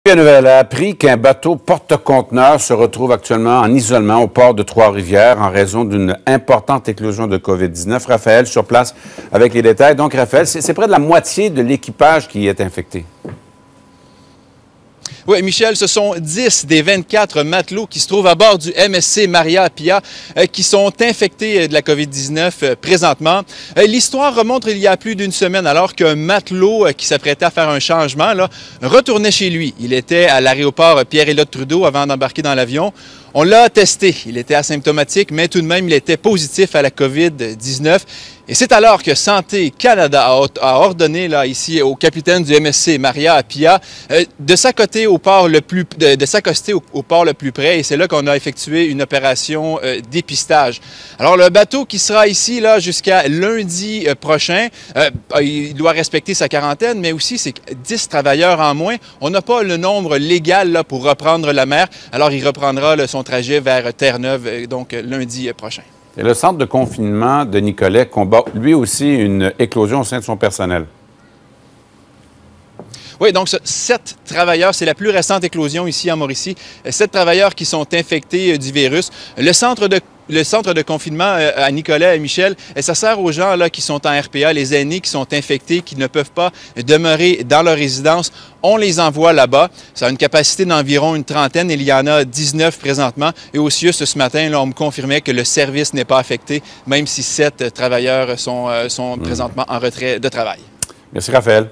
La Nouvelle a appris qu'un bateau porte-conteneurs se retrouve actuellement en isolement au port de Trois-Rivières en raison d'une importante éclosion de COVID-19. Raphaël, sur place avec les détails. Donc, Raphaël, c'est près de la moitié de l'équipage qui est infecté. Oui, Michel, ce sont 10 des 24 matelots qui se trouvent à bord du MSC Maria Pia qui sont infectés de la COVID-19 présentement. L'histoire remonte il y a plus d'une semaine alors qu'un matelot qui s'apprêtait à faire un changement retournait chez lui. Il était à l'aéroport Pierre-Éliott Trudeau avant d'embarquer dans l'avion. On l'a testé. Il était asymptomatique, mais tout de même, il était positif à la COVID-19. Et c'est alors que Santé Canada a ordonné ici au capitaine du MSC Maria Pia de s'accoster au port le plus près. Et c'est là qu'on a effectué une opération dépistage. Alors le bateau qui sera ici jusqu'à lundi prochain, il doit respecter sa quarantaine, mais aussi c'est 10 travailleurs en moins. On n'a pas le nombre légal pour reprendre la mer. Alors il reprendra son trajet vers Terre-Neuve, donc lundi prochain. Et le centre de confinement de Nicolet combat lui aussi une éclosion au sein de son personnel. Oui, donc 7 travailleurs, c'est la plus récente éclosion ici en Mauricie. 7 travailleurs qui sont infectés du virus. Le centre de confinement à Nicolet et Michel, ça sert aux gens qui sont en RPA, les aînés qui sont infectés, qui ne peuvent pas demeurer dans leur résidence. On les envoie là-bas. Ça a une capacité d'environ une trentaine. Il y en a 19 présentement. Et au CIUS, ce matin, on me confirmait que le service n'est pas affecté, même si 7 travailleurs sont présentement en retrait de travail. Merci, Raphaël.